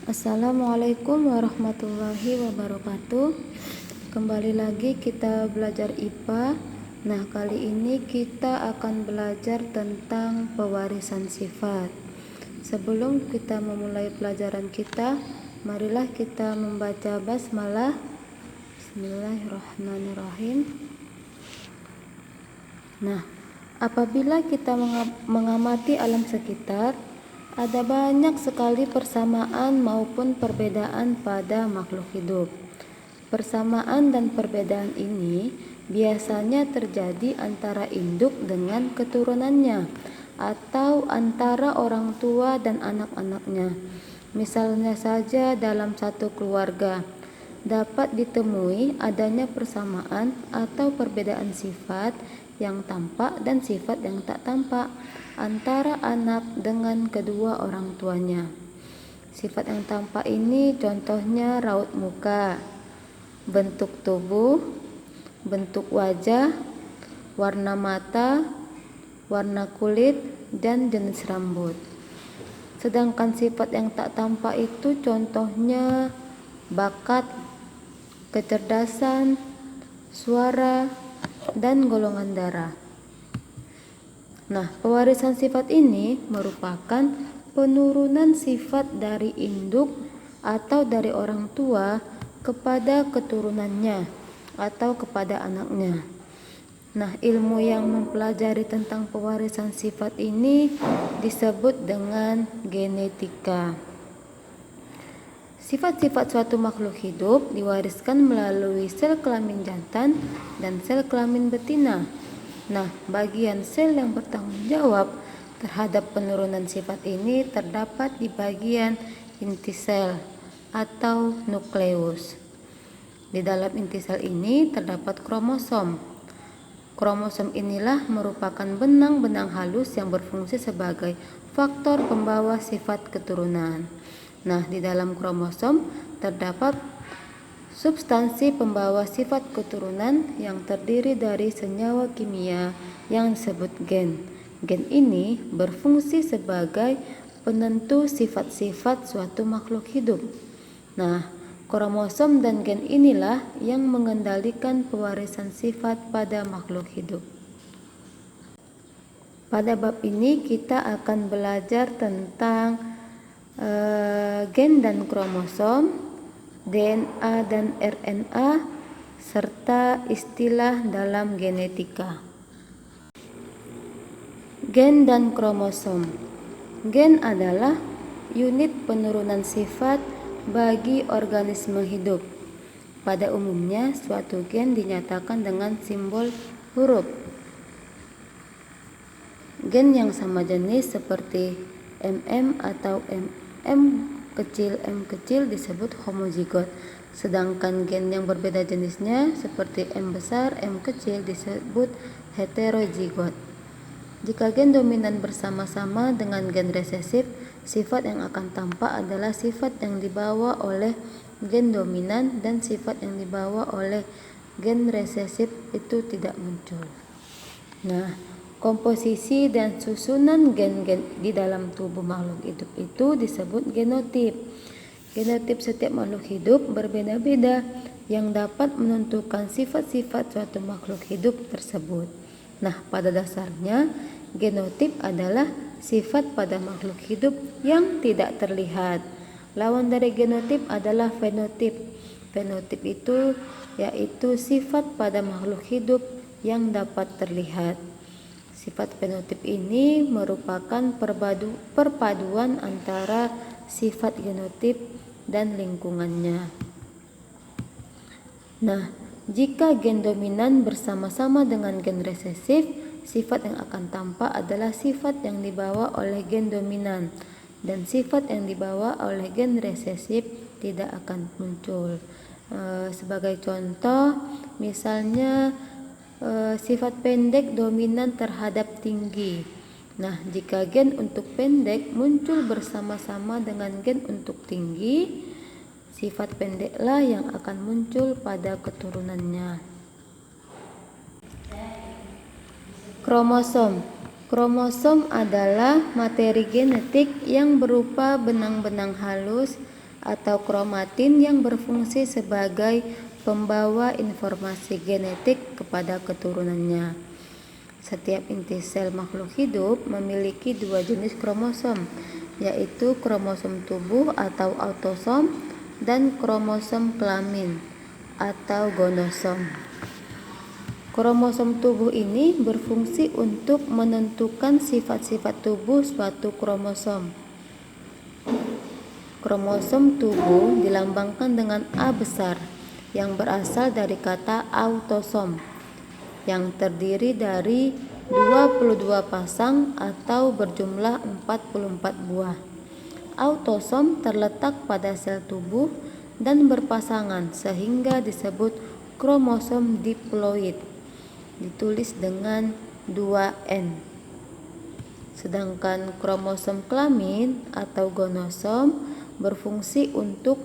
Assalamualaikum warahmatullahi wabarakatuh. Kembali lagi kita belajar IPA. Nah, kali ini kita akan belajar tentang pewarisan sifat. Sebelum kita memulai pelajaran kita, marilah kita membaca basmalah. Bismillahirrahmanirrahim. Nah, apabila kita mengamati alam sekitar, ada banyak sekali persamaan maupun perbedaan pada makhluk hidup. Persamaan dan perbedaan ini biasanya terjadi antara induk dengan keturunannya atau antara orang tua dan anak-anaknya. Misalnya saja dalam satu keluarga dapat ditemui adanya persamaan atau perbedaan sifat yang tampak dan sifat yang tak tampak antara anak dengan kedua orang tuanya. Sifat yang tampak ini contohnya raut muka, bentuk tubuh, bentuk wajah, warna mata, warna kulit, dan jenis rambut. Sedangkan sifat yang tak tampak itu contohnya bakat, kecerdasan, suara, dan golongan darah. Nah, pewarisan sifat ini merupakan penurunan sifat dari induk atau dari orang tua kepada keturunannya atau kepada anaknya. Nah, ilmu yang mempelajari tentang pewarisan sifat ini disebut dengan genetika. Sifat-sifat suatu makhluk hidup diwariskan melalui sel kelamin jantan dan sel kelamin betina. Nah, bagian sel yang bertanggung jawab terhadap penurunan sifat ini terdapat di bagian inti sel atau nukleus. Di dalam inti sel ini terdapat kromosom. Kromosom inilah merupakan benang-benang halus yang berfungsi sebagai faktor pembawa sifat keturunan. Nah, di dalam kromosom terdapat substansi pembawa sifat keturunan yang terdiri dari senyawa kimia yang disebut gen. Gen ini berfungsi sebagai penentu sifat-sifat suatu makhluk hidup. Nah, kromosom dan gen inilah yang mengendalikan pewarisan sifat pada makhluk hidup. Pada bab ini kita akan belajar tentang gen dan kromosom, DNA dan RNA, serta istilah dalam genetika. Gen dan kromosom. Gen adalah unit penurunan sifat bagi organisme hidup. Pada umumnya, suatu gen dinyatakan dengan simbol huruf. Gen yang sama jenis seperti MM atau M kecil disebut homozigot, sedangkan gen yang berbeda jenisnya seperti M besar, M kecil disebut heterozigot. Jika gen dominan bersama-sama dengan gen resesif, sifat yang akan tampak adalah sifat yang dibawa oleh gen dominan, dan sifat yang dibawa oleh gen resesif itu tidak muncul. Nah, komposisi dan susunan gen-gen di dalam tubuh makhluk hidup itu disebut genotip. Genotip setiap makhluk hidup berbeda-beda yang dapat menentukan sifat-sifat suatu makhluk hidup tersebut. Nah, pada dasarnya genotip adalah sifat pada makhluk hidup yang tidak terlihat. Lawan dari genotip adalah fenotip. Fenotip itu yaitu sifat pada makhluk hidup yang dapat terlihat. Sifat fenotip ini merupakan perpaduan antara sifat genotip dan lingkungannya. Nah, jika gen dominan bersama-sama dengan gen resesif, sifat yang akan tampak adalah sifat yang dibawa oleh gen dominan, dan sifat yang dibawa oleh gen resesif tidak akan muncul. Sebagai contoh, misalnya sifat pendek dominan terhadap tinggi. Nah, jika gen untuk pendek muncul bersama-sama dengan gen untuk tinggi, sifat pendeklah yang akan muncul pada keturunannya. Kromosom. Kromosom adalah materi genetik yang berupa benang-benang halus atau kromatin yang berfungsi sebagai pembawa informasi genetik kepada keturunannya. Setiap inti sel makhluk hidup memiliki dua jenis kromosom, yaitu kromosom tubuh atau autosom dan kromosom kelamin atau gonosom. Kromosom tubuh ini berfungsi untuk menentukan sifat-sifat tubuh suatu kromosom. Kromosom tubuh dilambangkan dengan A besar yang berasal dari kata autosom yang terdiri dari 22 pasang atau berjumlah 44 buah. Autosom terletak pada sel tubuh dan berpasangan sehingga disebut kromosom diploid, ditulis dengan 2N. Sedangkan kromosom kelamin atau gonosom berfungsi untuk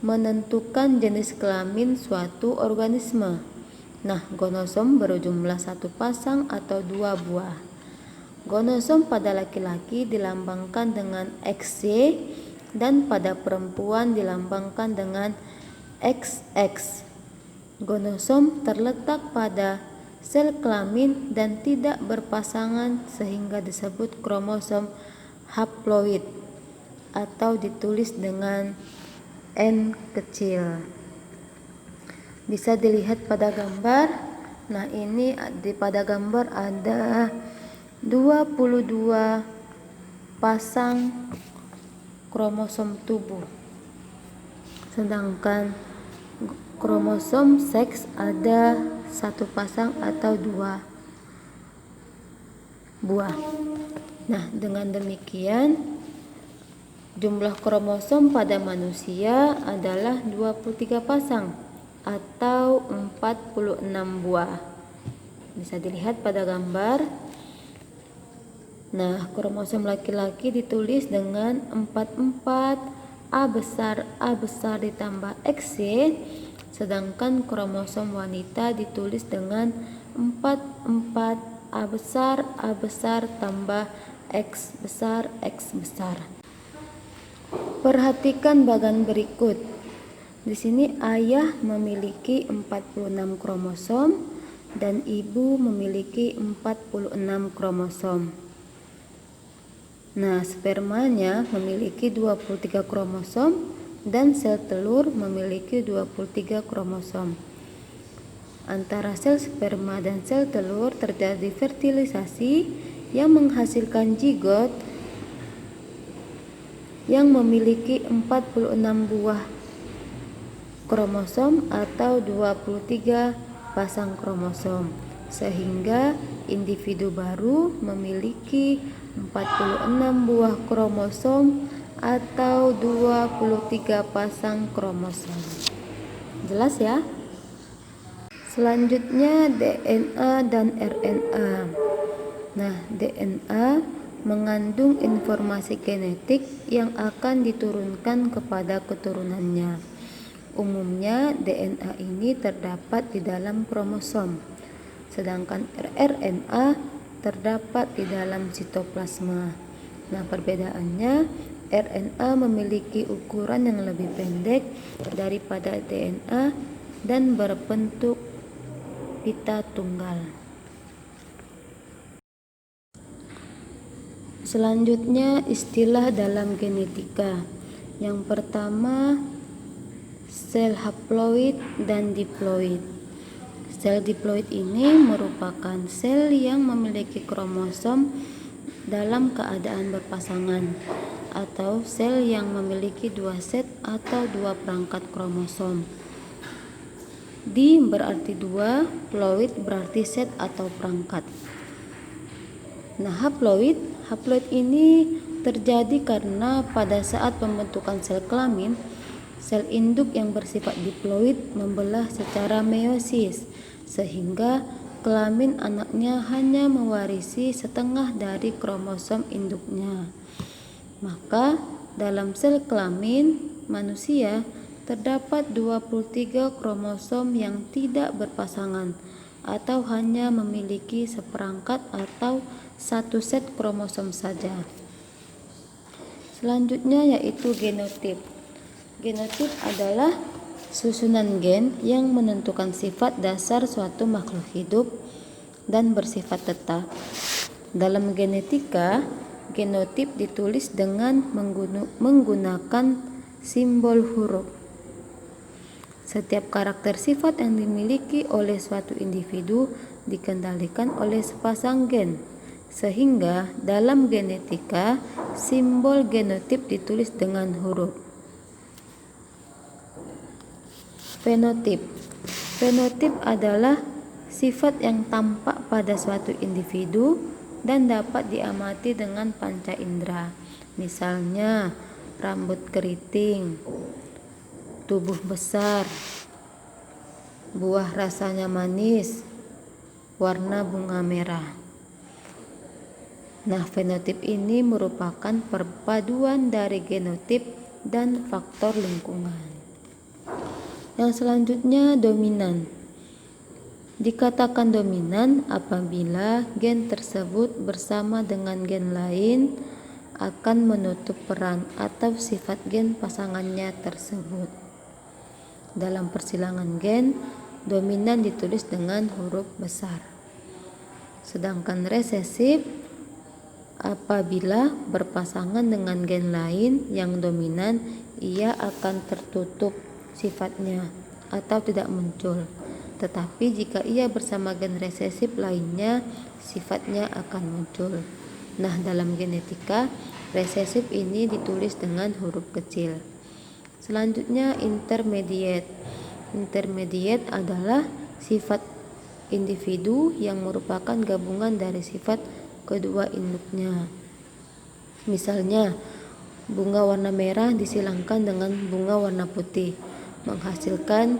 menentukan jenis kelamin suatu organisme. Nah, gonosom berjumlah 1 pasang atau 2 buah. Gonosom pada laki-laki dilambangkan dengan XY dan pada perempuan dilambangkan dengan XX. Gonosom terletak pada sel kelamin dan tidak berpasangan sehingga disebut kromosom haploid atau ditulis dengan N kecil. Bisa dilihat pada gambar. Nah, ini pada gambar ada 22 pasang kromosom tubuh. Sedangkan kromosom seks ada 1 pasang atau 2 buah. Nah, dengan demikian jumlah kromosom pada manusia adalah 23 pasang atau 46 buah. Bisa dilihat pada gambar. Nah, kromosom laki-laki ditulis dengan 44 A besar ditambah XY, sedangkan kromosom wanita ditulis dengan 44 A besar tambah X besar. Perhatikan bagan berikut. Di sini ayah memiliki 46 kromosom dan ibu memiliki 46 kromosom. Nah, spermanya memiliki 23 kromosom dan sel telur memiliki 23 kromosom. Antara sel sperma dan sel telur terjadi fertilisasi yang menghasilkan zigot yang memiliki 46 buah kromosom atau 23 pasang kromosom, sehingga individu baru memiliki 46 buah kromosom atau 23 pasang kromosom. Jelas ya? Selanjutnya DNA dan RNA. Nah, DNA mengandung informasi genetik yang akan diturunkan kepada keturunannya. Umumnya DNA ini terdapat di dalam kromosom, sedangkan RNA terdapat di dalam sitoplasma. Nah, perbedaannya RNA memiliki ukuran yang lebih pendek daripada DNA dan berbentuk pita tunggal. Selanjutnya istilah dalam genetika. Yang pertama, sel haploid dan diploid. Sel diploid ini merupakan sel yang memiliki kromosom dalam keadaan berpasangan, atau sel yang memiliki 2 set atau 2 perangkat kromosom. Di berarti 2, ploid berarti set atau perangkat. Nah, haploid ini terjadi karena pada saat pembentukan sel kelamin, sel induk yang bersifat diploid membelah secara meiosis, sehingga kelamin anaknya hanya mewarisi setengah dari kromosom induknya. Maka dalam sel kelamin manusia terdapat 23 kromosom yang tidak berpasangan atau hanya memiliki seperangkat atau 1 set kromosom saja. Selanjutnya yaitu genotip. Genotip adalah susunan gen yang menentukan sifat dasar suatu makhluk hidup dan bersifat tetap. Dalam genetika, genotip ditulis dengan menggunakan simbol huruf. Setiap karakter sifat yang dimiliki oleh suatu individu dikendalikan oleh sepasang gen, sehingga dalam genetika simbol genotip ditulis dengan huruf. Fenotip. Fenotip adalah sifat yang tampak pada suatu individu dan dapat diamati dengan panca indera. Misalnya, rambut keriting, tubuh besar, buah rasanya manis, warna bunga merah. Nah, fenotip ini merupakan perpaduan dari genotip dan faktor lingkungan. Yang selanjutnya, dominan. Dikatakan dominan apabila gen tersebut bersama dengan gen lain akan menutup peran atau sifat gen pasangannya tersebut. Dalam persilangan gen, dominan ditulis dengan huruf besar. Sedangkan resesif apabila berpasangan dengan gen lain yang dominan, ia akan tertutup sifatnya atau tidak muncul. Tetapi jika ia bersama gen resesif lainnya, sifatnya akan muncul. Nah, dalam genetika, resesif ini ditulis dengan huruf kecil. Selanjutnya, intermediate. Intermediate adalah sifat individu yang merupakan gabungan dari sifat kedua induknya. Misalnya, bunga warna merah disilangkan dengan bunga warna putih, menghasilkan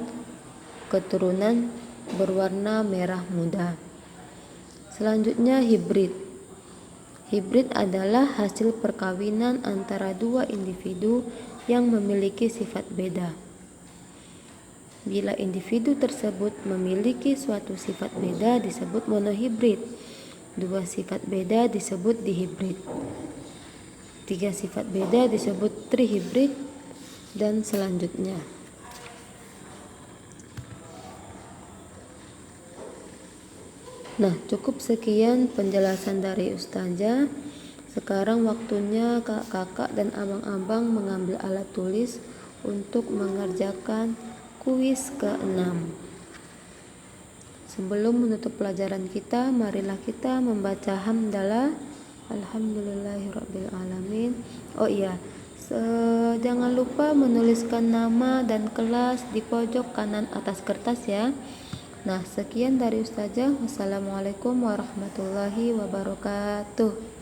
keturunan berwarna merah muda. Selanjutnya, hibrid. Hibrid adalah hasil perkawinan antara dua individu yang memiliki sifat beda. Bila individu tersebut memiliki suatu sifat beda disebut monohibrid. Dua sifat beda disebut dihibrid. Tiga sifat beda disebut trihibrid, dan selanjutnya. Nah, cukup sekian penjelasan dari Ustazah. Sekarang waktunya kakak-kakak dan abang-abang mengambil alat tulis untuk mengerjakan kuis ke-6. Sebelum menutup pelajaran kita, marilah kita membaca hamdalah. Alhamdulillahirrabbilalamin. Oh iya, jangan lupa menuliskan nama dan kelas di pojok kanan atas kertas ya. Nah, sekian dari Ustazah. Wassalamualaikum warahmatullahi wabarakatuh.